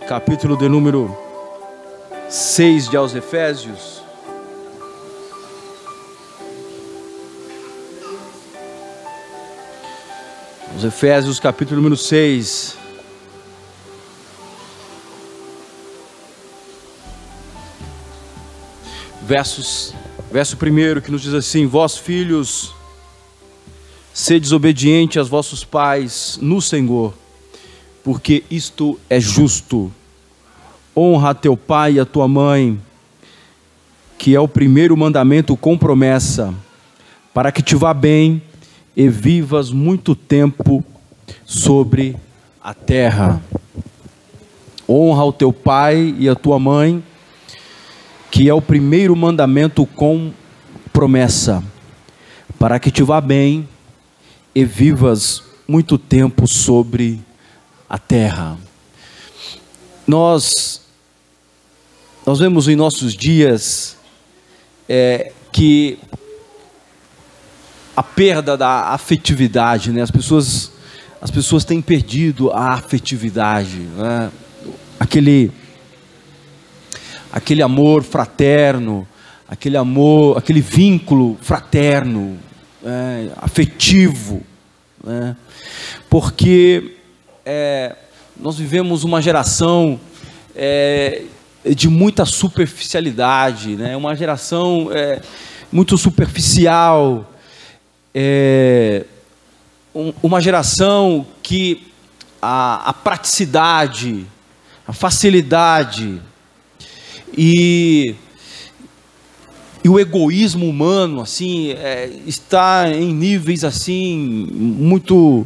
capítulo de número 6 de aos Efésios. Os Efésios, capítulo número 6. Verso 1 que nos diz assim: vós filhos, sedes obedientes aos vossos pais no Senhor, porque isto é justo. Honra a teu pai e a tua mãe, que é o primeiro mandamento com promessa, para que te vá bem e vivas muito tempo sobre a terra. Honra o teu pai e a tua mãe, que é o primeiro mandamento com promessa, para que te vá bem e vivas muito tempo sobre a terra. Nós vemos em nossos dias que a perda da afetividade, né? As pessoas têm perdido a afetividade, né? Aquele amor fraterno, aquele vínculo fraterno, afetivo, né? Porque nós vivemos uma geração de muita superficialidade, né? Uma geração muito superficial, uma geração que a praticidade, a facilidade e o egoísmo humano assim está em níveis assim muito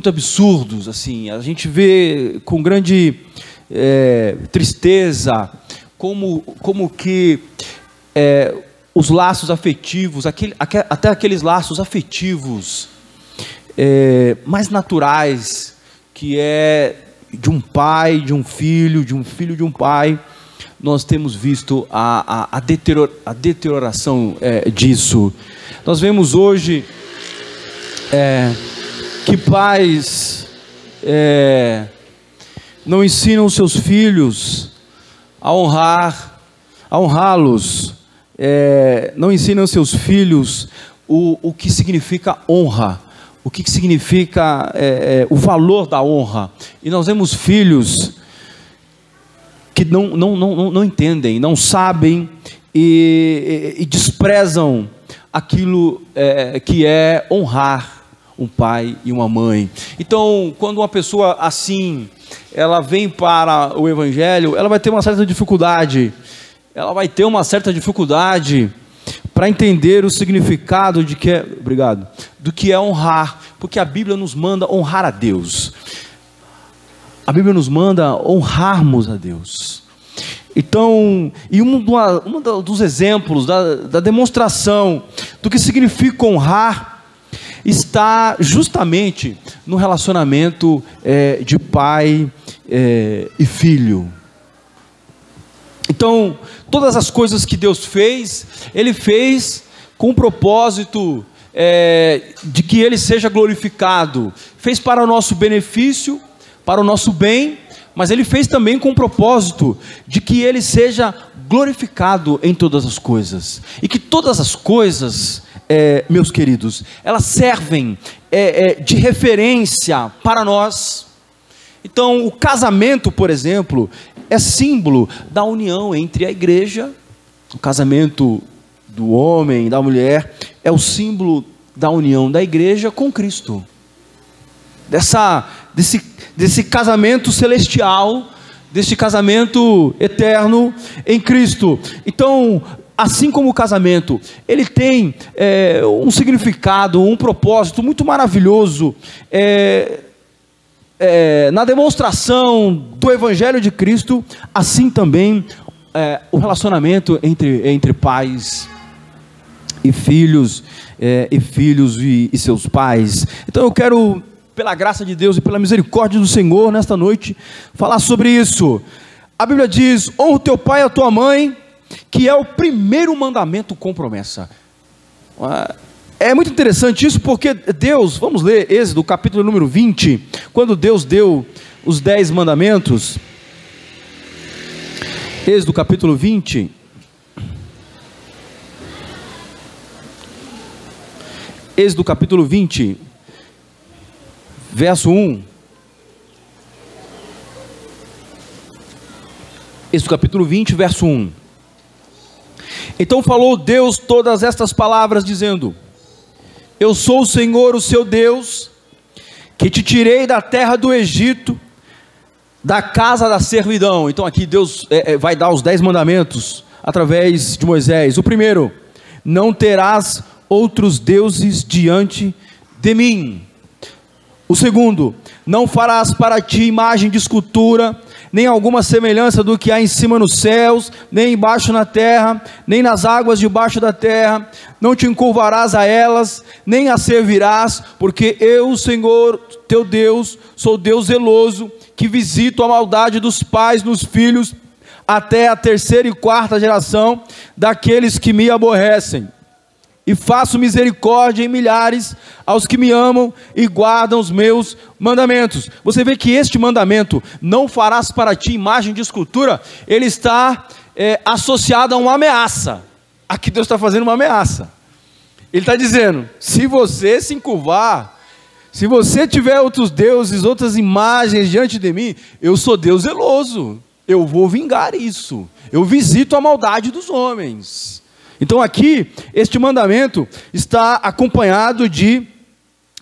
absurdos. Assim, a gente vê com grande tristeza como que os laços afetivos, até aqueles laços afetivos mais naturais, que é de um pai, de um filho de um pai, nós temos visto a deterioração disso. Nós vemos hoje que pais não ensinam seus filhos a honrá-los, não ensinam seus filhos o que significa honra, o que significa o valor da honra. E nós vemos filhos que não entendem, não sabem e desprezam aquilo que é honrar um pai e uma mãe. Então, quando uma pessoa assim, ela vem para o Evangelho, ela vai ter uma certa dificuldade, para entender o significado do que é honrar, porque a Bíblia nos manda honrar a Deus. A Bíblia nos manda honrarmos a Deus. Então, e um dos exemplos da demonstração do que significa honrar está justamente no relacionamento de pai e filho. Então, todas as coisas que Deus fez, Ele fez com o propósito de que Ele seja glorificado. Fez para o nosso benefício, para o nosso bem, mas Ele fez também com o propósito de que Ele seja glorificado em todas as coisas. E que todas as coisas, meus queridos, elas servem de referência para nós. Então, o casamento, por exemplo, é símbolo da união entre a igreja. O casamento do homem e da mulher é o símbolo da união da igreja com Cristo. Desse casamento celestial, desse casamento eterno em Cristo. Então, assim como o casamento, ele tem um significado, um propósito muito maravilhoso, na demonstração do Evangelho de Cristo, assim também o relacionamento entre pais e filhos, e seus pais. Então eu quero, pela graça de Deus e pela misericórdia do Senhor, nesta noite, falar sobre isso. A Bíblia diz: honra o teu pai e a tua mãe, que é o primeiro mandamento com promessa. É muito interessante isso, porque Deus, vamos ler Êxodo capítulo número 20, quando Deus deu os 10 mandamentos, Êxodo capítulo 20. Êxodo capítulo 20, verso 1. Êxodo capítulo 20, verso 1. Então falou Deus todas estas palavras, dizendo: Eu sou o Senhor, o seu Deus, que te tirei da terra do Egito, da casa da servidão. Então aqui Deus vai dar os 10 mandamentos através de Moisés. O primeiro: não terás outros deuses diante de mim. O segundo: não farás para ti imagem de escultura, nem alguma semelhança do que há em cima nos céus, nem embaixo na terra, nem nas águas debaixo da terra. Não te encurvarás a elas, nem as servirás, porque eu, o Senhor teu Deus, sou Deus zeloso, que visito a maldade dos pais nos filhos, até a 3ª e 4ª geração daqueles que me aborrecem. E faço misericórdia em milhares aos que me amam e guardam os meus mandamentos. Você vê que este mandamento, não farás para ti imagem de escultura, ele está associado a uma ameaça. Aqui Deus está fazendo uma ameaça. Ele está dizendo: se você se encurvar, se você tiver outros deuses, outras imagens diante de mim, eu sou Deus zeloso, eu vou vingar isso, eu visito a maldade dos homens. Então aqui, este mandamento está acompanhado de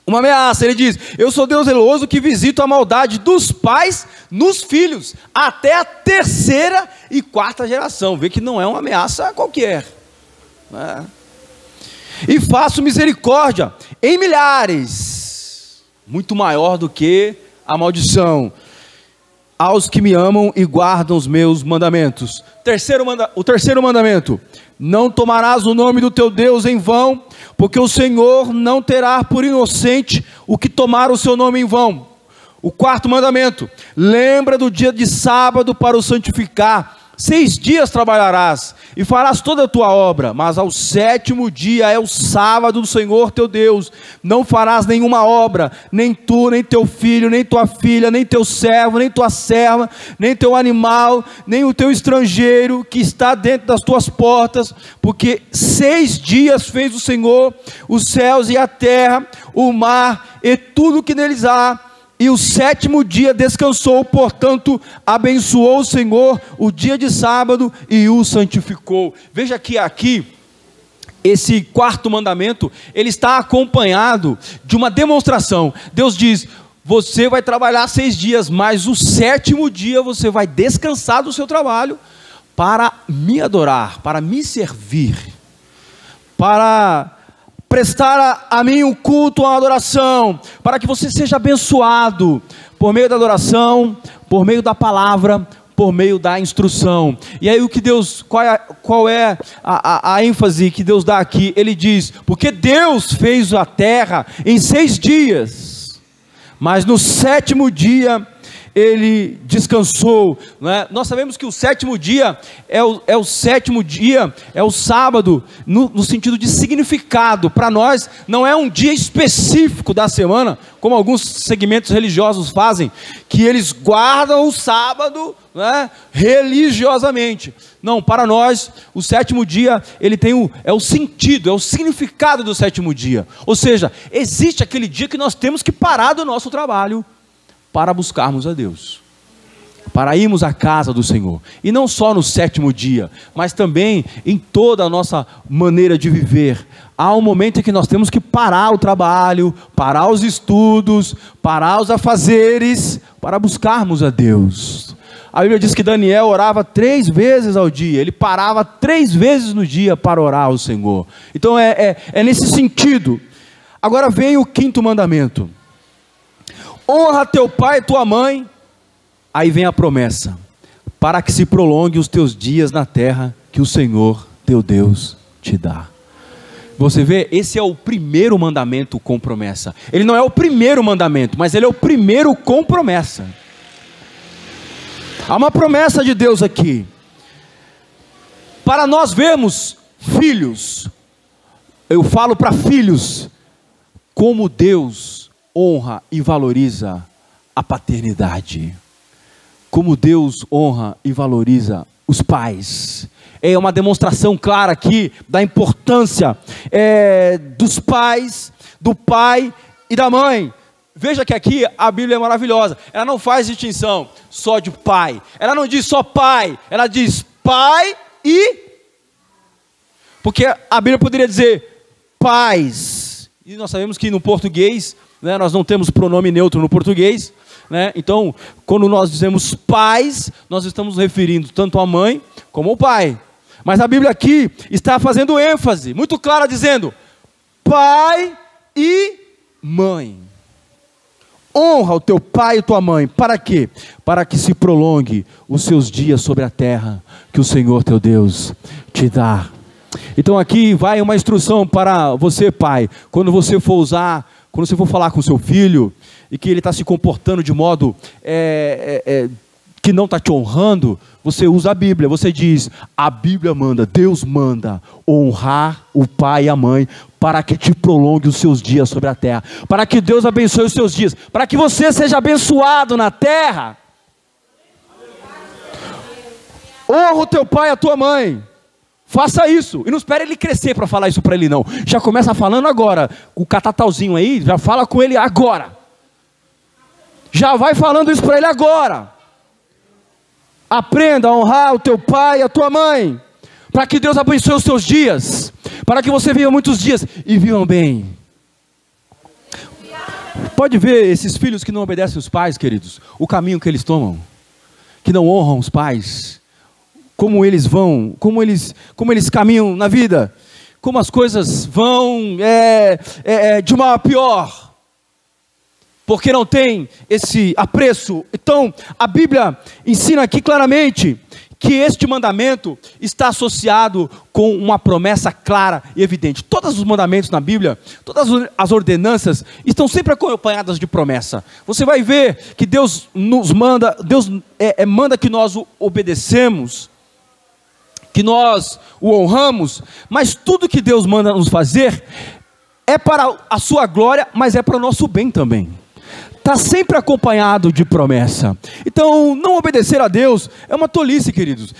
uma ameaça. Ele diz: eu sou Deus zeloso, que visito a maldade dos pais nos filhos, até a 3ª e 4ª geração. Vê que não é uma ameaça qualquer, né? E faço misericórdia em milhares, muito maior do que a maldição, aos que me amam e guardam os meus mandamentos. O terceiro mandamento: não tomarás o nome do teu Deus em vão, porque o Senhor não terá por inocente o que tomar o seu nome em vão. O 4º mandamento: lembra do dia de sábado para o santificar. 6 dias trabalharás e farás toda a tua obra, mas ao 7º dia é o sábado do Senhor teu Deus. Não farás nenhuma obra, nem tu, nem teu filho, nem tua filha, nem teu servo, nem tua serva, nem teu animal, nem o teu estrangeiro que está dentro das tuas portas, porque 6 dias fez o Senhor os céus e a terra, o mar e tudo que neles há, e o 7º dia descansou. Portanto, abençoou o Senhor o dia de sábado e o santificou. Veja que aqui, esse 4º mandamento, ele está acompanhado de uma demonstração. Deus diz: você vai trabalhar 6 dias, mas o 7º dia você vai descansar do seu trabalho para me adorar, para me servir, para prestar a mim um culto, uma adoração, para que você seja abençoado por meio da adoração, por meio da palavra, por meio da instrução. E aí o que Deus, qual é a ênfase que Deus dá aqui? Ele diz: porque Deus fez a terra em 6 dias, mas no 7º dia ele descansou, né? Nós sabemos que o 7º dia é o 7º dia, é o sábado, no sentido de significado. Para nós não é um dia específico da semana, como alguns segmentos religiosos fazem, que eles guardam o sábado, né, religiosamente. Não, para nós o 7º dia, ele tem o sentido, é o significado do 7º dia. Ou seja, existe aquele dia que nós temos que parar do nosso trabalho para buscarmos a Deus, para irmos à casa do Senhor. E não só no 7º dia, mas também em toda a nossa maneira de viver. Há um momento em que nós temos que parar o trabalho, parar os estudos, parar os afazeres, para buscarmos a Deus. A Bíblia diz que Daniel orava 3 vezes ao dia. Ele parava 3 vezes no dia para orar ao Senhor. Então é nesse sentido. Agora vem o 5º mandamento: honra teu pai e tua mãe. Aí vem a promessa: para que se prolongue os teus dias na terra que o Senhor teu Deus te dá. Você vê, esse é o primeiro mandamento com promessa. Ele não é o primeiro mandamento, mas ele é o primeiro com promessa. Há uma promessa de Deus aqui, para nós vermos filhos. Eu falo para filhos, como Deus honra e valoriza a paternidade. como Deus honra e valoriza os pais. É uma demonstração clara aqui da importância dos pais, do pai e da mãe. Veja que aqui a Bíblia é maravilhosa. Ela não faz distinção só de pai. Ela não diz só pai. Ela diz pai e... Porque a Bíblia poderia dizer pais. E nós sabemos que no português, né, nós não temos pronome neutro no português, né? Então, quando nós dizemos pais, nós estamos referindo tanto à mãe como ao pai. Mas a Bíblia aqui está fazendo ênfase muito clara, dizendo pai e mãe. Honra o teu pai e tua mãe. Para quê? Para que se prolongue os seus dias sobre a terra que o Senhor teu Deus te dá. Então aqui vai uma instrução para você, pai. Quando você for falar com seu filho e que ele está se comportando de modo que não está te honrando, você usa a Bíblia. Você diz, a Bíblia manda, Deus manda honrar o pai e a mãe, para que te prolongue os seus dias sobre a terra, para que Deus abençoe os seus dias, para que você seja abençoado na terra. Honra o teu pai e a tua mãe. Faça isso, e não espere ele crescer para falar isso para ele não. Já começa falando agora, com o catatauzinho aí, já fala com ele agora. Já vai falando isso para ele agora. Aprenda a honrar o teu pai e a tua mãe, para que Deus abençoe os seus dias, para que você viva muitos dias e vivam bem. Pode ver esses filhos que não obedecem os pais, queridos, o caminho que eles tomam, que não honram os pais, como eles vão, como eles caminham na vida, como as coisas vão de mal a pior, porque não tem esse apreço. Então a Bíblia ensina aqui claramente que este mandamento está associado com uma promessa clara e evidente. Todos os mandamentos na Bíblia, todas as ordenanças estão sempre acompanhadas de promessa. Você vai ver que Deus nos manda, manda que nós o obedecemos, que nós o honramos, mas tudo que Deus manda nos fazer é para a sua glória, mas é para o nosso bem também. Está sempre acompanhado de promessa. Então, não obedecer a Deus é uma tolice, queridos.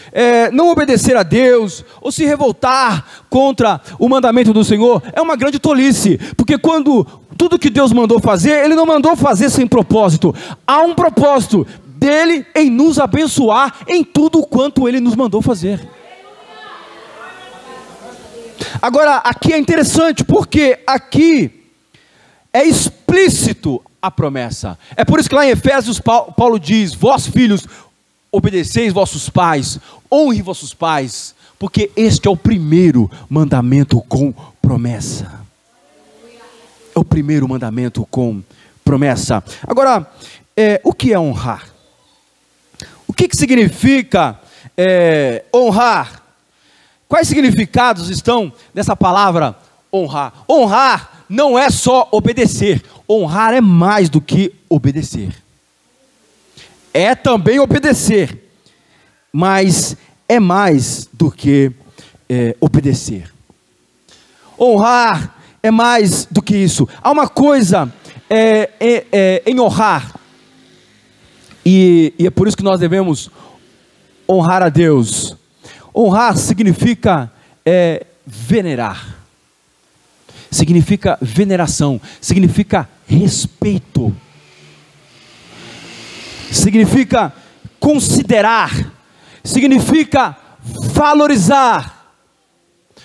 Não obedecer a Deus, ou se revoltar contra o mandamento do Senhor, é uma grande tolice. Porque quando tudo que Deus mandou fazer, Ele não mandou fazer sem propósito. Há um propósito dEle em nos abençoar em tudo quanto Ele nos mandou fazer. Agora, aqui é interessante, porque aqui é explícito a promessa. É por isso que lá em Efésios Paulo diz, vós filhos, obedeceis vossos pais, honre vossos pais, porque este é o primeiro mandamento com promessa. É o primeiro mandamento com promessa. Agora, o que é honrar? O que significa honrar? Quais significados estão nessa palavra honrar? Honrar não é só obedecer. Honrar é mais do que obedecer. É também obedecer, mas é mais do que obedecer. Honrar é mais do que isso. Há uma coisa em honrar, e é por isso que nós devemos honrar a Deus. Honrar significa venerar, significa veneração, significa respeito, significa considerar, significa valorizar.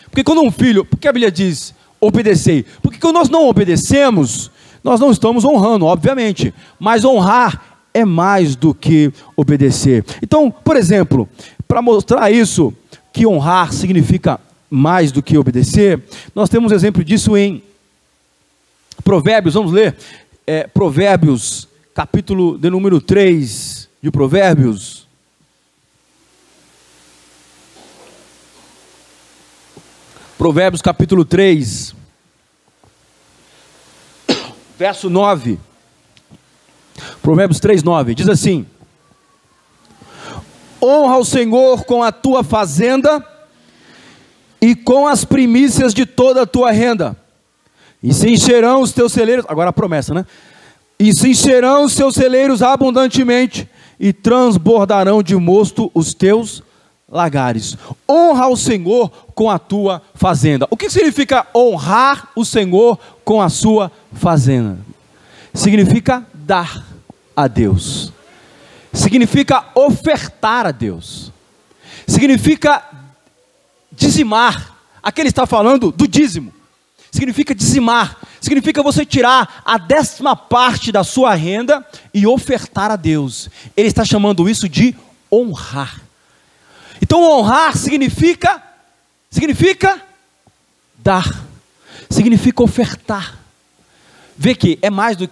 Porque quando um filho, porque a Bíblia diz obedecei, porque quando nós não obedecemos, nós não estamos honrando, obviamente, mas honrar é mais do que obedecer. Então, por exemplo, para mostrar isso, que honrar significa mais do que obedecer, nós temos exemplo disso em Provérbios. Vamos ler Provérbios, capítulo de número 3 de Provérbios. Provérbios capítulo 3, verso 9. Provérbios 3, 9, diz assim: honra o Senhor com a tua fazenda e com as primícias de toda a tua renda, e se encherão os teus celeiros, agora a promessa, né? E se encherão os teus celeiros abundantemente, e transbordarão de mosto os teus lagares. Honra o Senhor com a tua fazenda. O que significa honrar o Senhor com a sua fazenda? Significa dar a Deus. Significa ofertar a Deus. Significa dizimar. Aqui ele está falando do dízimo. Significa dizimar. Significa você tirar a 10ª parte da sua renda e ofertar a Deus. Ele está chamando isso de honrar. Então honrar significa dar. Significa ofertar. Veja que é mais do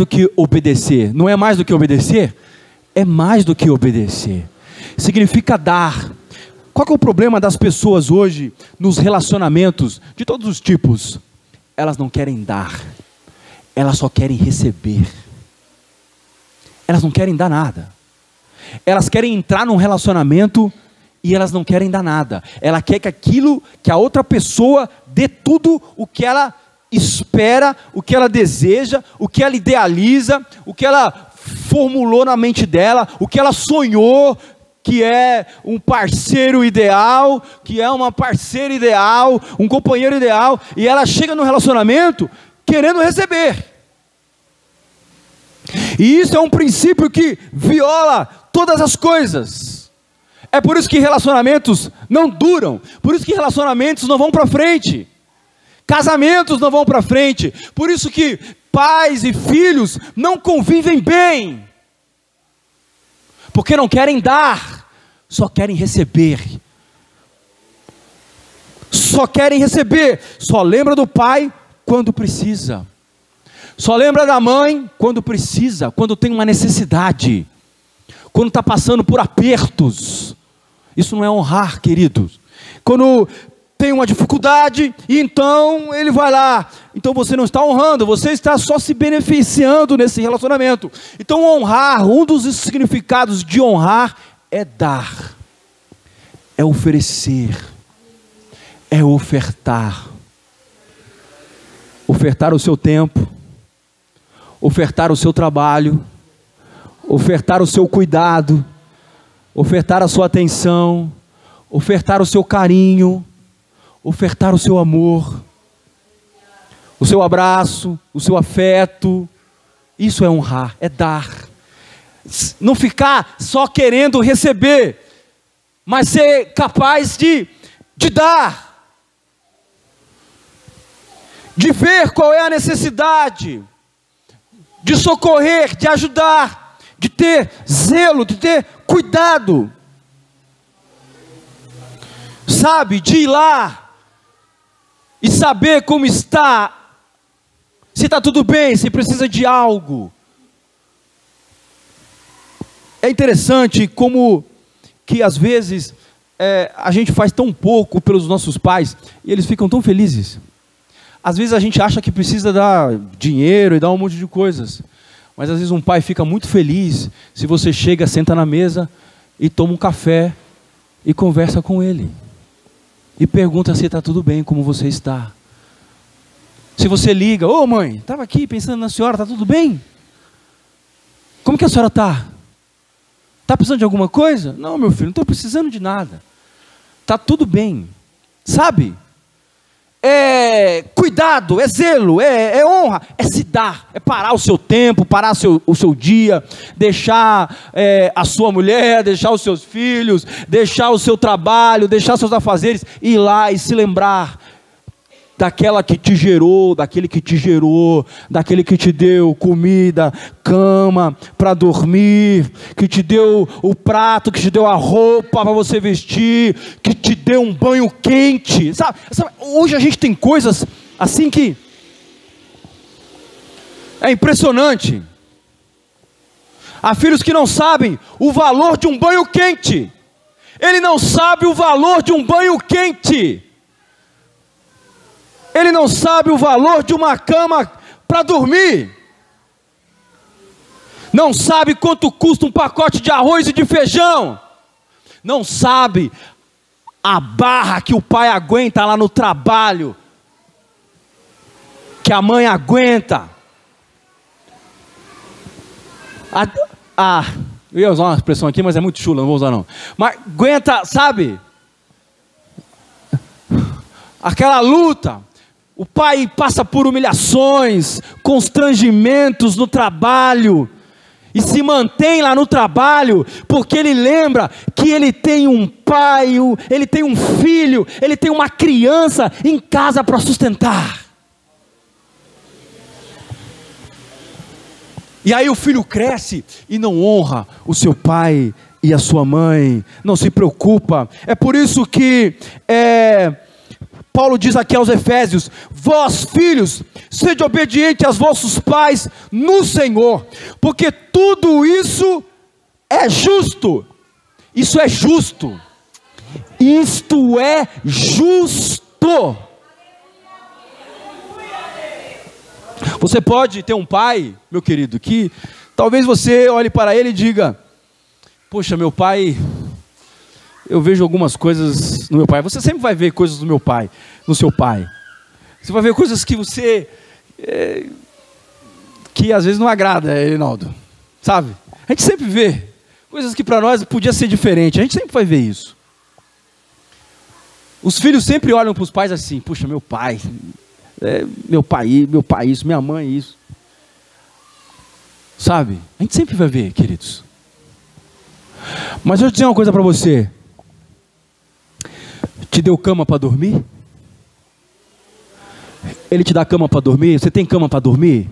que obedecer. Não é mais do que obedecer? É mais do que obedecer. Significa dar. Qual que é o problema das pessoas hoje nos relacionamentos de todos os tipos? Elas não querem dar. Elas só querem receber. Elas não querem dar nada. Elas querem entrar num relacionamento e elas não querem dar nada. Ela quer que a outra pessoa dê tudo o que ela espera, o que ela deseja, o que ela idealiza, o que ela formulou na mente dela, o que ela sonhou, que é um parceiro ideal, que é uma parceira ideal, um companheiro ideal, e ela chega no relacionamento querendo receber. E isso é um princípio que viola todas as coisas. É por isso que relacionamentos não duram, por isso que relacionamentos não vão para frente, casamentos não vão para frente, por isso que pais e filhos não convivem bem, porque não querem dar, só querem receber. Só querem receber. Só lembra do pai quando precisa. Só lembra da mãe quando precisa, quando tem uma necessidade, quando está passando por apertos. Isso não é honrar, queridos. Quando tem uma dificuldade, e então ele vai lá. Então você não está honrando, você está só se beneficiando nesse relacionamento. Então honrar, um dos significados de honrar é dar, é oferecer, é ofertar. Ofertar o seu tempo, ofertar o seu trabalho, ofertar o seu cuidado, ofertar a sua atenção, ofertar o seu carinho, ofertar o seu amor, o seu abraço, o seu afeto. Isso é honrar, é dar. Não ficar só querendo receber, mas ser capaz de dar, de ver qual é a necessidade, de socorrer, de ajudar, de ter zelo, de ter cuidado, sabe, de ir lá e saber como está, se está tudo bem, se precisa de algo. É interessante como que às vezes a gente faz tão pouco pelos nossos pais e eles ficam tão felizes. Às vezes a gente acha que precisa dar dinheiro e dar um monte de coisas, mas às vezes um pai fica muito feliz se você chega, senta na mesa e toma um café e conversa com ele e pergunta se está tudo bem, como você está. Se você liga, ô mãe, estava aqui pensando na senhora, está tudo bem? Como que a senhora está? Está precisando de alguma coisa? Não, meu filho, não estou precisando de nada. Está tudo bem. Sabe? É cuidado, é zelo, é honra, é se dar, é parar o seu tempo, parar o seu dia, deixar a sua mulher, deixar os seus filhos, deixar o seu trabalho, deixar seus afazeres, ir lá e se lembrar daquela que te gerou, daquele que te gerou, daquele que te deu comida, cama para dormir, que te deu o prato, que te deu a roupa para você vestir, que te deu um banho quente, sabe? Hoje a gente tem coisas assim que é impressionante. Há filhos que não sabem o valor de um banho quente. Ele não sabe o valor de um banho quente. Ele não sabe o valor de uma cama para dormir. Não sabe quanto custa um pacote de arroz e de feijão. Não sabe a barra que o pai aguenta lá no trabalho, que a mãe aguenta. Eu ia usar uma expressão aqui, mas é muito chula, não vou usar não. Mas aguenta, sabe? Aquela luta. O pai passa por humilhações, constrangimentos no trabalho, e se mantém lá no trabalho, porque ele lembra que ele tem um pai, ele tem um filho, ele tem uma criança em casa para sustentar. E aí o filho cresce e não honra o seu pai e a sua mãe, não se preocupa. É por isso que Paulo diz aqui aos Efésios: vós filhos, sede obedientes aos vossos pais no Senhor, porque tudo isso é justo. Isso é justo. Isto é justo. Você pode ter um pai, meu querido, que talvez você olhe para ele e diga: poxa, meu pai, eu vejo algumas coisas no meu pai. Você sempre vai ver coisas do meu pai, no seu pai. Você vai ver coisas que você, que às vezes não agrada, Reinaldo. Sabe? A gente sempre vê coisas que para nós podia ser diferente. A gente sempre vai ver isso. Os filhos sempre olham para os pais assim: puxa, meu pai isso, minha mãe isso. Sabe? A gente sempre vai ver, queridos. Mas eu vou dizer uma coisa para você. Te deu cama para dormir? Ele te dá cama para dormir? Você tem cama para dormir?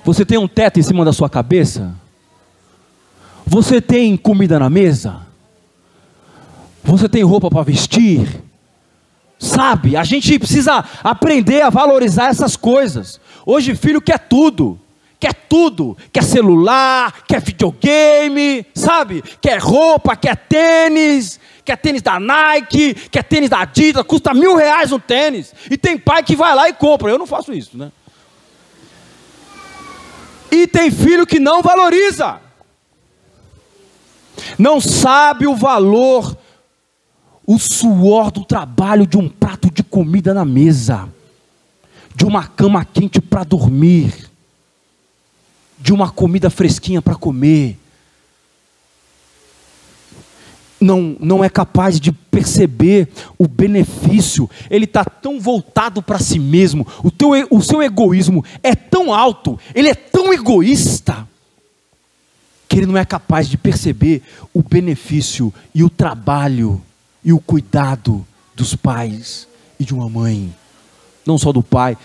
Você tem um teto em cima da sua cabeça? Você tem comida na mesa? Você tem roupa para vestir? Sabe, a gente precisa aprender a valorizar essas coisas. Hoje filho quer tudo, quer celular, quer videogame, sabe, quer roupa, quer tênis da Nike, quer tênis da Adidas, custa R$1.000 um tênis, e tem pai que vai lá e compra. Eu não faço isso, né? E tem filho que não valoriza, não sabe o valor, o suor do trabalho de um prato de comida na mesa, de uma cama quente para dormir, de uma comida fresquinha para comer. Não é capaz de perceber o benefício. Ele está tão voltado para si mesmo. O seu egoísmo é tão alto, ele é tão egoísta, que ele não é capaz de perceber o benefício e o trabalho e o cuidado dos pais e de uma mãe. Não só do pai,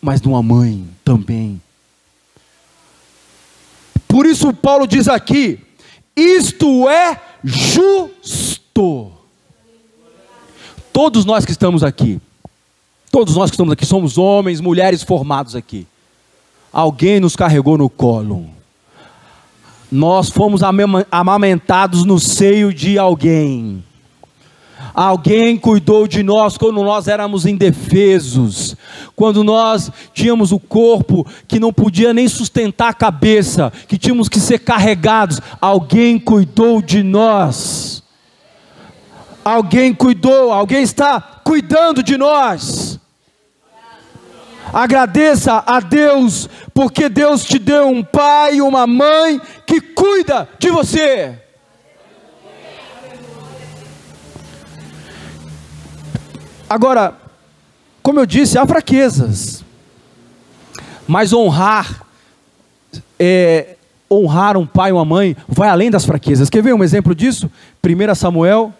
mas de uma mãe também. Por isso Paulo diz aqui: isto é justo. Todos nós que estamos aqui somos homens, mulheres formados aqui. Alguém nos carregou no colo. Nós fomos amamentados no seio de alguém. Alguém cuidou de nós quando nós éramos indefesos, quando nós tínhamos o corpo que não podia nem sustentar a cabeça, que tínhamos que ser carregados. Alguém cuidou de nós. Alguém cuidou, alguém está cuidando de nós. Agradeça a Deus, porque Deus te deu um pai e uma mãe que cuida de você. Agora, como eu disse, há fraquezas, mas honrar um pai e uma mãe vai além das fraquezas. Quer ver um exemplo disso? 1 Samuel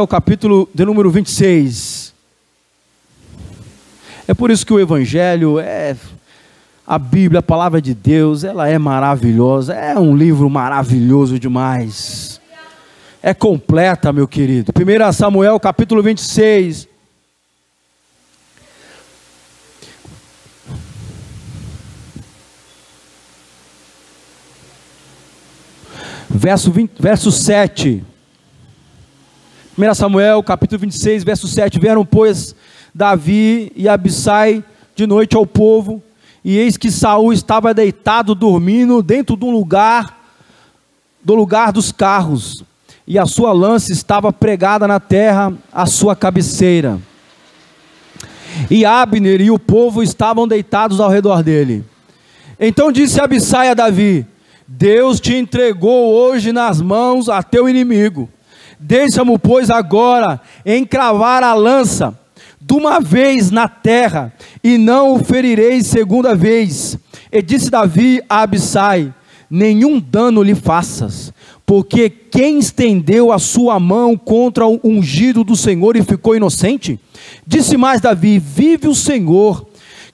capítulo de número 26. É por isso que o Evangelho a Bíblia, a palavra de Deus, ela é maravilhosa, é um livro maravilhoso demais. É completa, meu querido. 1 Samuel capítulo 26. Verso 7. 1 Samuel capítulo 26, verso 7. Vieram, pois, Davi e Abissai de noite ao povo, e eis que Saul estava deitado, dormindo, dentro do lugar dos carros, e a sua lança estava pregada na terra, à sua cabeceira. E Abner e o povo estavam deitados ao redor dele. Então disse Abissai a Davi: Deus te entregou hoje nas mãos a teu inimigo. Deixa-mo, pois, agora encravar a lança de uma vez na terra, e não o ferirei segunda vez. E disse Davi a Abissai: nenhum dano lhe faças, porque quem estendeu a sua mão contra o ungido do Senhor e ficou inocente? Disse mais Davi: vive o Senhor,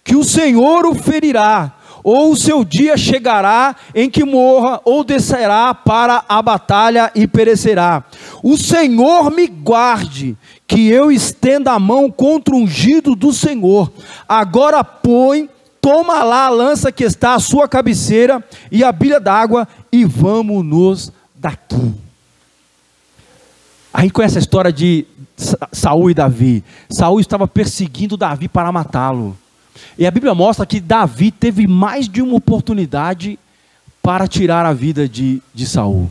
que o Senhor o ferirá, ou o seu dia chegará em que morra, ou descerá para a batalha e perecerá. O Senhor me guarde, que eu estenda a mão contra o ungido do Senhor. Agora, toma lá a lança que está à sua cabeceira e a bilha d'água, e vamos-nos daqui. A gente conhece a história de Saul e Davi. Saul estava perseguindo Davi para matá-lo. E a Bíblia mostra que Davi teve mais de uma oportunidade para tirar a vida de Saul.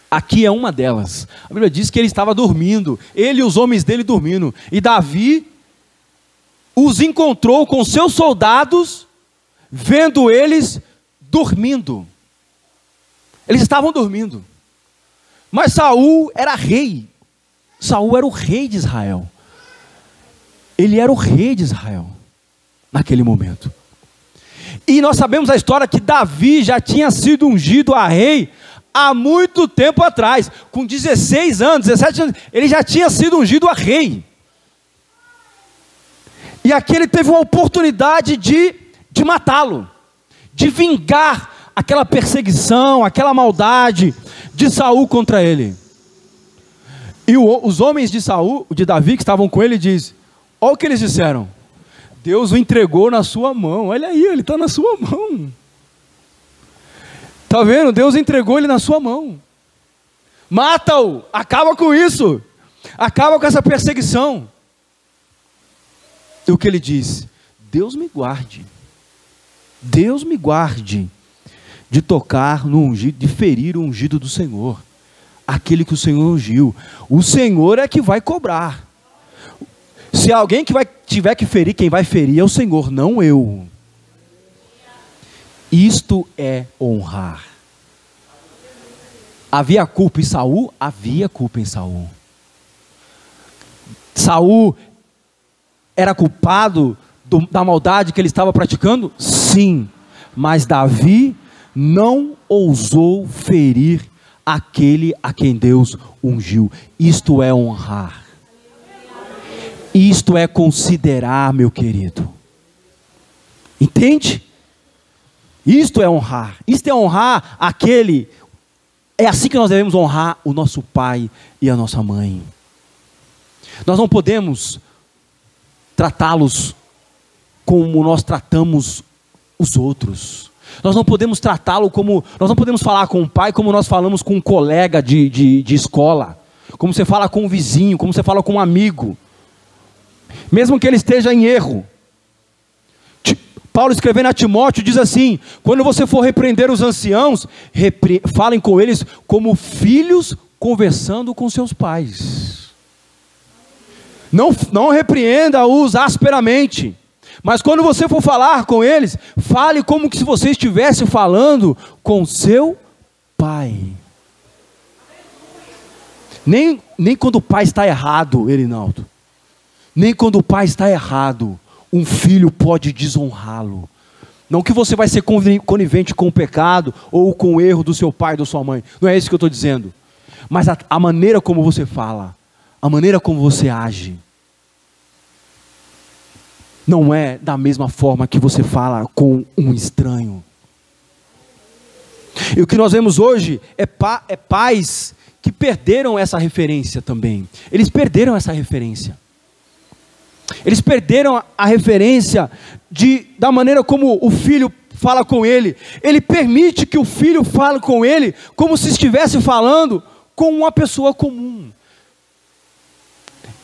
Aqui é uma delas. A Bíblia diz que ele estava dormindo, ele e os homens dele dormindo. E Davi os encontrou com seus soldados, vendo eles dormindo. Eles estavam dormindo. Mas Saul era rei. Saul era o rei de Israel. Ele era o rei de Israel naquele momento. E nós sabemos a história que Davi já tinha sido ungido a rei há muito tempo atrás. Com 16 anos, 17 anos, ele já tinha sido ungido a rei. E aqui ele teve uma oportunidade de matá-lo, de vingar aquela perseguição, aquela maldade de Saul contra ele. E os homens de Saul, de Davi, que estavam com ele, dizem: olha o que eles disseram: Deus o entregou na sua mão. Olha aí, ele está na sua mão. Está vendo? Deus entregou ele na sua mão. Mata-o, acaba com isso, acaba com essa perseguição. E o que ele diz? Deus me guarde de tocar no ungido, de ferir o ungido do Senhor, aquele que o Senhor ungiu. O Senhor é que vai cobrar. Se alguém tiver que ferir, quem vai ferir é o Senhor, não eu. Isto é honrar. Havia culpa em Saul? Havia culpa em Saul. Saul era culpado da maldade que ele estava praticando? Sim. Mas Davi não ousou ferir aquele a quem Deus ungiu. Isto é honrar. Isto é considerar, meu querido. Entende? Isto é honrar. Isto é honrar aquele. É assim que nós devemos honrar o nosso pai e a nossa mãe. Nós não podemos tratá-los como nós tratamos os outros. Nós não podemos tratá-lo como. Nós não podemos falar com o pai como nós falamos com um colega de escola. Como você fala com um vizinho, como você fala com um amigo. Mesmo que ele esteja em erro. Paulo, escrevendo a Timóteo, diz assim: quando você for repreender os anciãos, falem com eles como filhos conversando com seus pais. Não repreenda-os asperamente, mas quando você for falar com eles, fale como se você estivesse falando com seu pai. Nem quando o pai está errado, Erinaldo, nem quando o pai está errado, um filho pode desonrá-lo. Não que você vai ser conivente com o pecado ou com o erro do seu pai, da sua mãe. Não é isso que eu estou dizendo. Mas a maneira como você fala, a maneira como você age, não é da mesma forma que você fala com um estranho. E o que nós vemos hoje é pais que perderam essa referência também. Eles perderam essa referência. Eles perderam a referência da maneira como o filho fala com ele. Ele permite que o filho fale com ele como se estivesse falando com uma pessoa comum.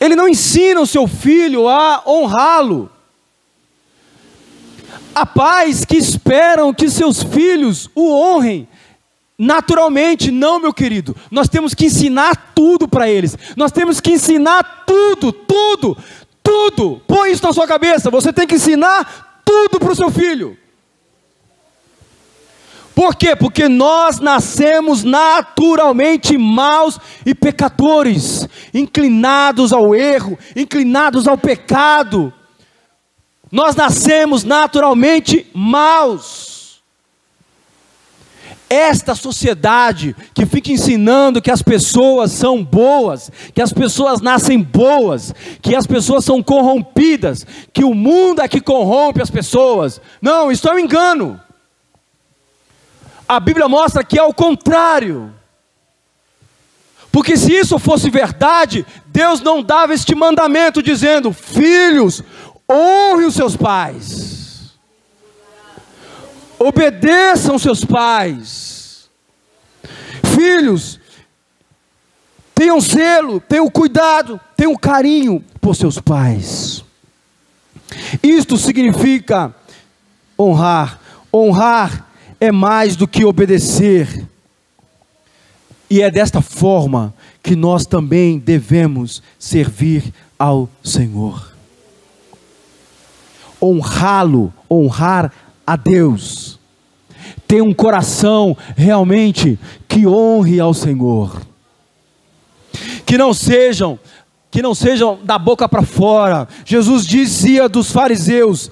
Ele não ensina o seu filho a honrá-lo. Há pais que esperam que seus filhos o honrem naturalmente. Não, meu querido. Nós temos que ensinar tudo para eles. Nós temos que ensinar tudo. Põe isso na sua cabeça. Você tem que ensinar tudo para o seu filho. Por quê? Porque nós nascemos naturalmente maus e pecadores, inclinados ao erro, inclinados ao pecado. Nós nascemos naturalmente maus. Esta sociedade que fica ensinando que as pessoas são boas, que as pessoas nascem boas, que as pessoas são corrompidas, que o mundo é que corrompe as pessoas. Não, isso é um engano. A Bíblia mostra que é o contrário. Porque se isso fosse verdade, Deus não dava este mandamento dizendo: filhos, honre os seus pais. Obedeçam seus pais. Filhos, tenham zelo, tenham cuidado, tenham carinho por seus pais. Isto significa honrar. Honrar é mais do que obedecer. E é desta forma que nós também devemos servir ao Senhor. Honrá-lo, honrar a Deus, ter um coração realmente que honre ao Senhor, que não sejam da boca para fora. Jesus dizia dos fariseus,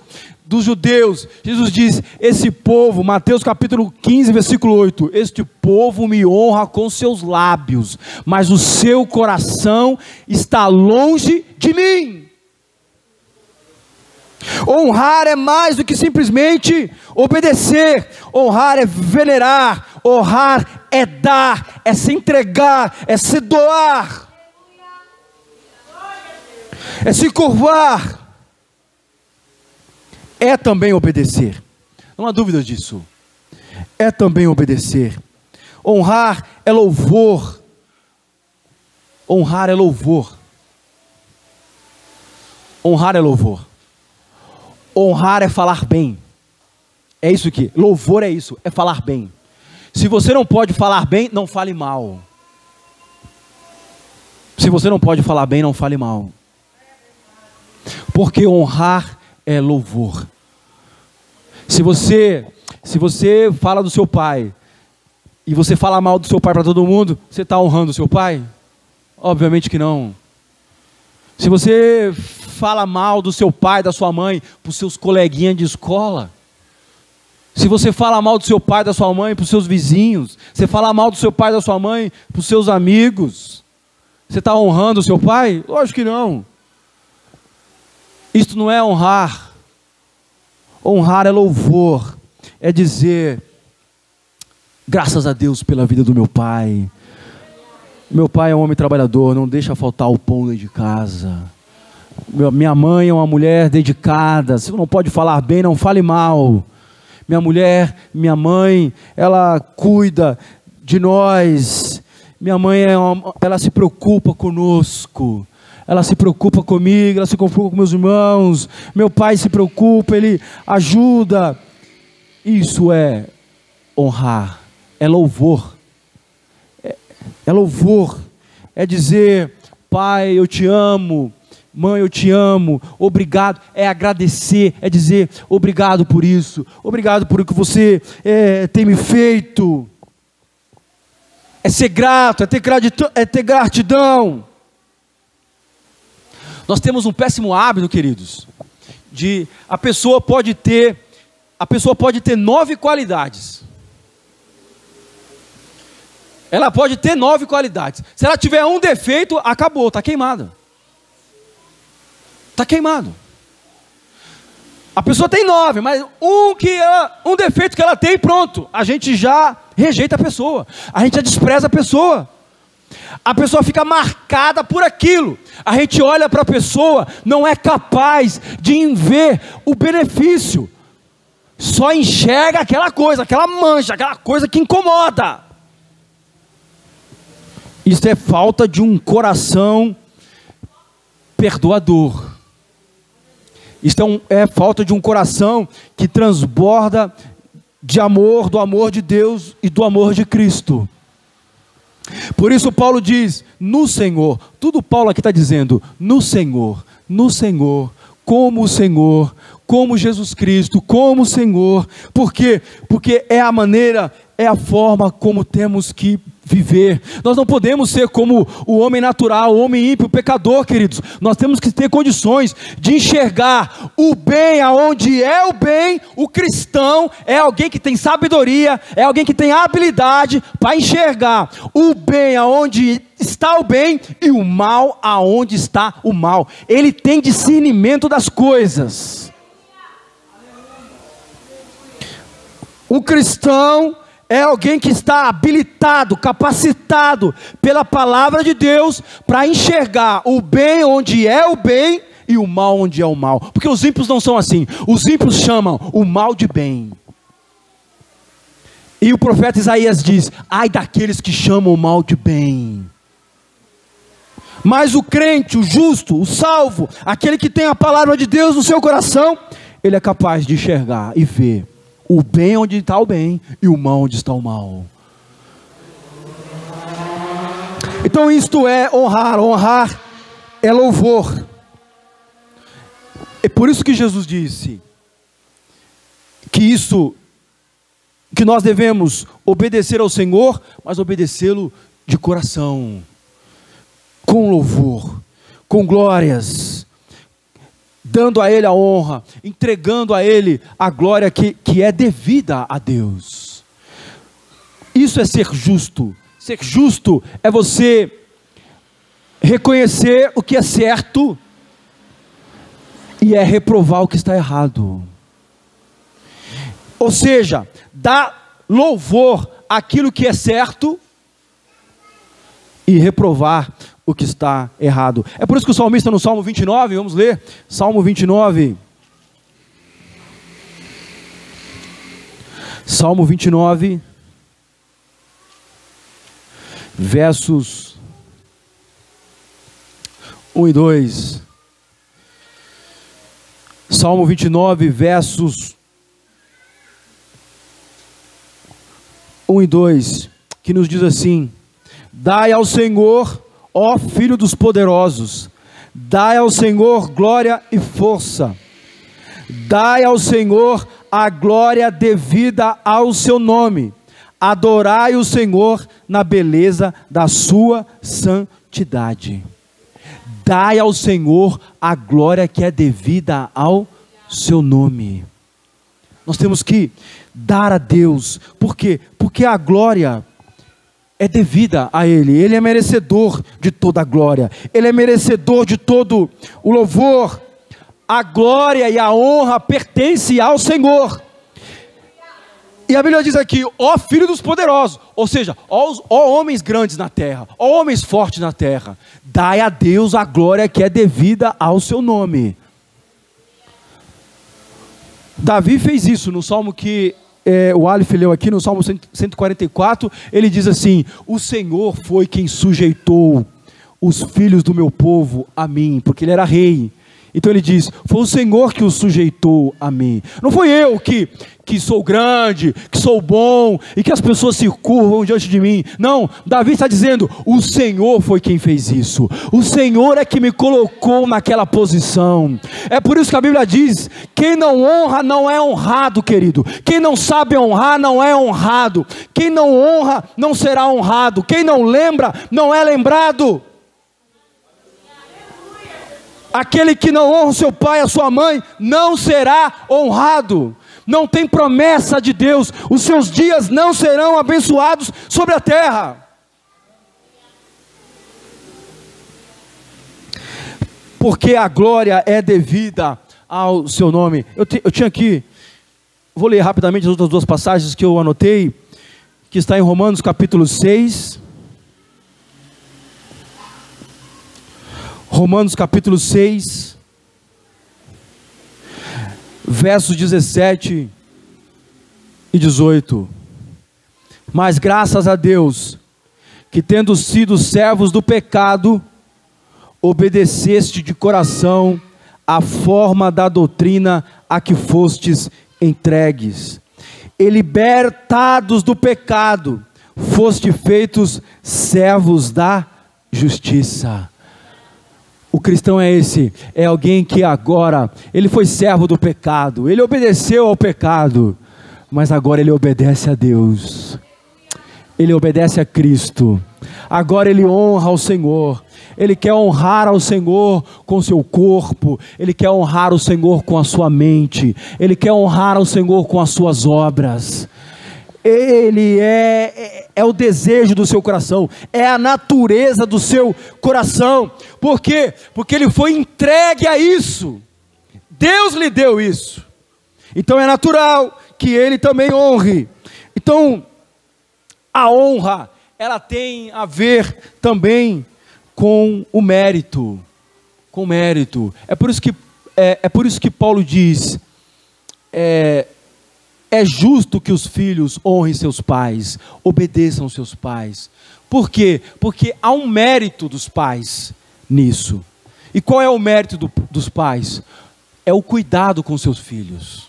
dos judeus, Jesus diz: esse povo, Mateus capítulo 15 versículo 8, este povo me honra com seus lábios, mas o seu coração está longe de mim. Honrar é mais do que simplesmente obedecer. Honrar é venerar. Honrar é dar, é se entregar, é se doar, é se curvar. É também obedecer. Não há dúvida disso. É também obedecer. Honrar é louvor. Honrar é louvor. Honrar é louvor. Honrar é falar bem. É isso que, louvor é isso, é falar bem. Se você não pode falar bem, não fale mal. Se você não pode falar bem, não fale mal. Porque honrar é louvor. Se você fala do seu pai, e você fala mal do seu pai para todo mundo, você está honrando o seu pai? Obviamente que não. Se você fala mal do seu pai, da sua mãe, para os seus coleguinhas de escola, se você fala mal do seu pai, da sua mãe, para os seus vizinhos, você fala mal do seu pai, da sua mãe, para os seus amigos, você está honrando o seu pai? Lógico que não. Isto não é honrar. Honrar é louvor, é dizer: graças a Deus pela vida do meu pai. Meu pai é um homem trabalhador, não deixa faltar o pão dentro de casa. Minha mãe é uma mulher dedicada. Se não pode falar bem, não fale mal. Minha mãe, ela cuida de nós. Minha mãe, ela se preocupa conosco. Ela se preocupa comigo, ela se preocupa com meus irmãos. Meu pai se preocupa, ele ajuda. Isso é honrar, é louvor. É louvor, é dizer: pai, eu te amo, mãe, eu te amo, obrigado. É agradecer, é dizer: obrigado por isso, obrigado por o que você tem me feito. É ser grato, é ter gratidão. Nós temos um péssimo hábito, queridos, de a pessoa pode ter 9 qualidades. Ela pode ter 9 qualidades. Se ela tiver um defeito, acabou, está queimada. Está queimado. A pessoa tem 9, mas um defeito que ela tem, pronto. A gente já rejeita a pessoa. A gente já despreza a pessoa. A pessoa fica marcada por aquilo. A gente olha para a pessoa, não é capaz de ver o benefício. Só enxerga aquela coisa, aquela mancha, aquela coisa que incomoda. Isso é falta de um coração perdoador. Isso é falta de um coração que transborda de amor, do amor de Deus e do amor de Cristo. Por isso Paulo diz: no Senhor. Tudo Paulo aqui está dizendo: no Senhor, como o Senhor, como Jesus Cristo, como Senhor. Por quê? Porque é a maneira, é a forma como temos que viver. Nós não podemos ser como o homem natural, o homem ímpio, o pecador, queridos. Nós temos que ter condições de enxergar o bem aonde é o bem. O cristão é alguém que tem sabedoria, é alguém que tem habilidade para enxergar o bem aonde está o bem e o mal aonde está o mal. Ele tem discernimento das coisas. O cristão é alguém que está habilitado, capacitado pela palavra de Deus para enxergar o bem onde é o bem e o mal onde é o mal. Porque os ímpios não são assim. Os ímpios chamam o mal de bem. E o profeta Isaías diz: ai daqueles que chamam o mal de bem. Mas o crente, o justo, o salvo, aquele que tem a palavra de Deus no seu coração, ele é capaz de enxergar e ver o bem onde está o bem e o mal onde está o mal. Então isto é honrar. Honrar é louvor. É por isso que Jesus disse que nós devemos obedecer ao Senhor, mas obedecê-lo de coração, com louvor, com glórias, dando a Ele a honra, entregando a Ele a glória que é devida a Deus. Isso é ser justo. Ser justo é você reconhecer o que é certo e é reprovar o que está errado. Ou seja, dar louvor àquilo que é certo e reprovar o que está errado. É por isso que o salmista no Salmo 29, vamos ler, Salmo 29. Salmo 29, versos 1 e 2. Salmo 29, versos 1 e 2, que nos diz assim: dai ao Senhor, ó Filho dos poderosos, dai ao Senhor glória e força, dai ao Senhor a glória devida ao seu nome, adorai o Senhor na beleza da sua santidade. Dai ao Senhor a glória que é devida ao seu nome. Nós temos que dar a Deus. Por quê? Porque a glória é devida a Ele. Ele é merecedor de toda a glória. Ele é merecedor de todo o louvor. A glória e a honra pertencem ao Senhor. E a Bíblia diz aqui: ó Filho dos poderosos, ou seja, ó homens grandes na terra, ó homens fortes na terra, dai a Deus a glória que é devida ao seu nome. Davi fez isso no salmo que o Aleph leu aqui, no Salmo 144, ele diz assim: o Senhor foi quem sujeitou os filhos do meu povo a mim, porque ele era rei. Então ele diz: foi o Senhor que os sujeitou a mim. Não foi eu que sou grande, que sou bom, e que as pessoas se curvam diante de mim. Não, Davi está dizendo: o Senhor foi quem fez isso. O Senhor é que me colocou naquela posição. É por isso que a Bíblia diz: quem não honra não é honrado, querido. Quem não sabe honrar não é honrado. Quem não honra não será honrado. Quem não lembra não é lembrado. Aquele que não honra o seu pai e a sua mãe não será honrado. Não tem promessa de Deus. Os seus dias não serão abençoados sobre a terra. Porque a glória é devida ao seu nome. Eu tinha aqui, vou ler rapidamente as outras duas passagens que eu anotei, que está em Romanos capítulo 6. Romanos capítulo 6, versos 17 e 18. Mas graças a Deus, que tendo sido servos do pecado, obedeceste de coração a forma da doutrina a que fostes entregues. E libertados do pecado, foste feitos servos da justiça. O cristão é esse, é alguém que agora, ele foi servo do pecado, ele obedeceu ao pecado, mas agora ele obedece a Deus, ele obedece a Cristo, agora ele honra ao Senhor, ele quer honrar ao Senhor com seu corpo, ele quer honrar o Senhor com a sua mente, ele quer honrar ao Senhor com as suas obras. Ele é o desejo do seu coração, é a natureza do seu coração. Por quê? Porque ele foi entregue a isso, Deus lhe deu isso, então é natural que ele também honre. Então a honra, ela tem a ver também com o mérito, com mérito. É por isso que Paulo diz, é justo que os filhos honrem seus pais, obedeçam seus pais. Por quê? Porque há um mérito dos pais nisso. E qual é o mérito dos pais? É o cuidado com seus filhos.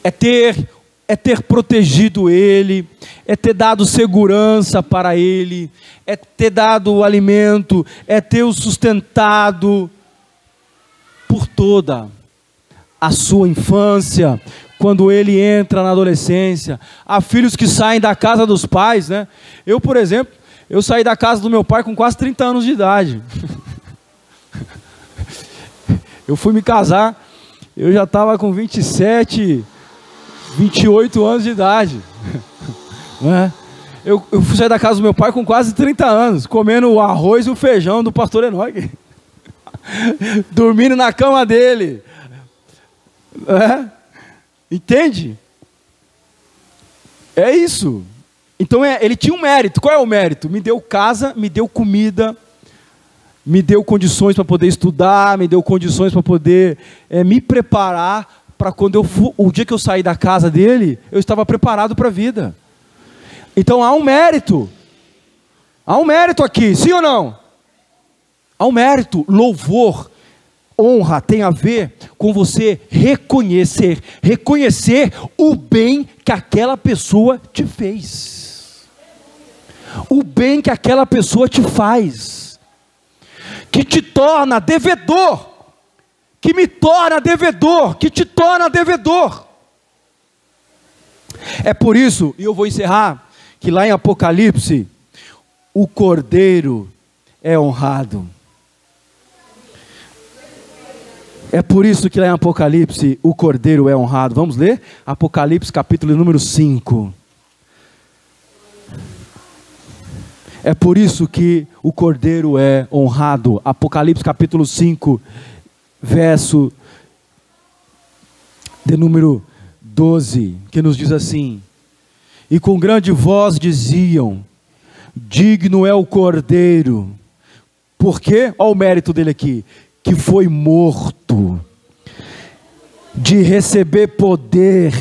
É ter protegido ele, é ter dado segurança para ele, é ter dado o alimento, é ter o sustentado por toda a sua infância, quando ele entra na adolescência. Há filhos que saem da casa dos pais, né? Eu, por exemplo, eu saí da casa do meu pai com quase 30 anos de idade. Eu fui me casar, eu já estava com 27, 28 anos de idade. Né? Eu fui sair da casa do meu pai com quase 30 anos, comendo o arroz e o feijão do pastor Enoque. Dormindo na cama dele. Entende? É isso. Então ele tinha um mérito. Qual é o mérito? Me deu casa, me deu comida, me deu condições para poder estudar, me deu condições para poder me preparar para quando o dia que eu saí da casa dele, eu estava preparado para a vida. Então há um mérito. Há um mérito aqui, sim ou não? Há um mérito. Louvor, honra tem a ver com você reconhecer o bem que aquela pessoa te fez, o bem que aquela pessoa te faz, que te torna devedor, que me torna devedor, que te torna devedor. É por isso, e eu vou encerrar, que lá em Apocalipse, o Cordeiro é honrado. É por isso que lá em Apocalipse o Cordeiro é honrado. Vamos ler? Apocalipse capítulo número 5. É por isso que o Cordeiro é honrado. Apocalipse capítulo 5, verso de número 12, que nos diz assim: e com grande voz diziam, digno é o Cordeiro. Por quê? Olha o mérito dele aqui. Que foi morto, de receber poder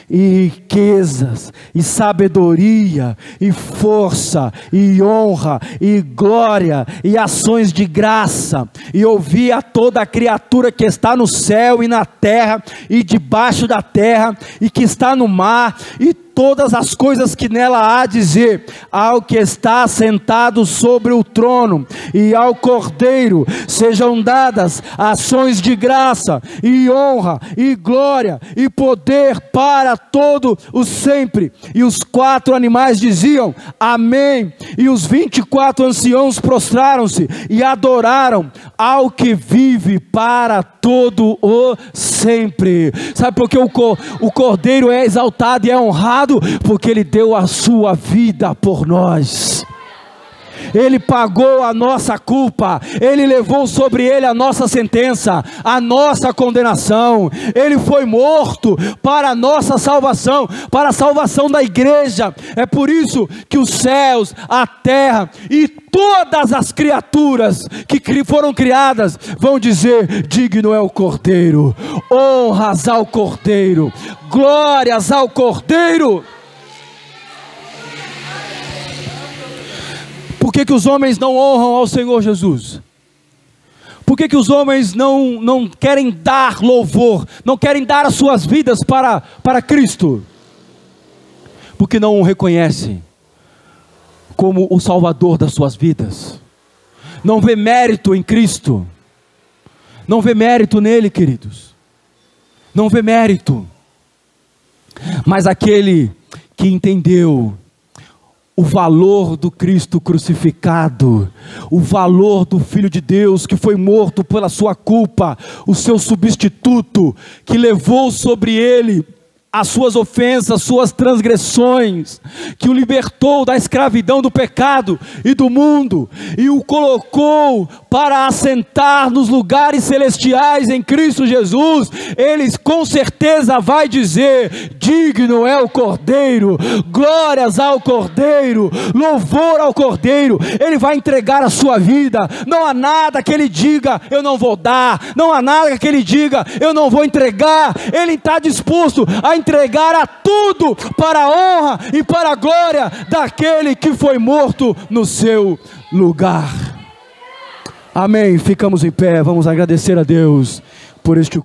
e riquezas, e sabedoria, e força, e honra, e glória, e ações de graça, e ouvi a toda a criatura que está no céu e na terra, e debaixo da terra, e que está no mar, e todas as coisas que nela há a dizer, ao que está sentado sobre o trono, e ao Cordeiro, sejam dadas ações de graça, e honra, e glória, e poder para todo o sempre. E os 4 animais diziam, amém, e os 24 anciãos prostraram-se, e adoraram ao que vive para todo o sempre. Sabe por que o Cordeiro é exaltado e é honrado? Porque ele deu a sua vida por nós. Ele pagou a nossa culpa, ele levou sobre ele a nossa sentença, a nossa condenação. Ele foi morto para a nossa salvação, para a salvação da igreja. É por isso que os céus, a terra e todas as criaturas que foram criadas vão dizer, digno é o Cordeiro, honras ao Cordeiro, glórias ao Cordeiro. Por que os homens não honram ao Senhor Jesus? Por que os homens não querem dar louvor, não querem dar as suas vidas para Cristo? Porque não o reconhecem como o Salvador das suas vidas, não vê mérito em Cristo, Não vê mérito nele, queridos. Não vê mérito. Mas aquele que entendeu o valor do Cristo crucificado, o valor do Filho de Deus que foi morto pela sua culpa, o seu substituto, que levou sobre ele as suas ofensas, suas transgressões, que o libertou da escravidão do pecado e do mundo, e o colocou para assentar nos lugares celestiais em Cristo Jesus, ele com certeza vai dizer: digno é o Cordeiro, glórias ao Cordeiro, louvor ao Cordeiro. Ele vai entregar a sua vida. Não há nada que ele diga: eu não vou dar, não há nada que ele diga: eu não vou entregar. Ele está disposto a entregar a tudo para a honra e para a glória daquele que foi morto no seu lugar. Amém. Ficamos em pé, vamos agradecer a Deus por este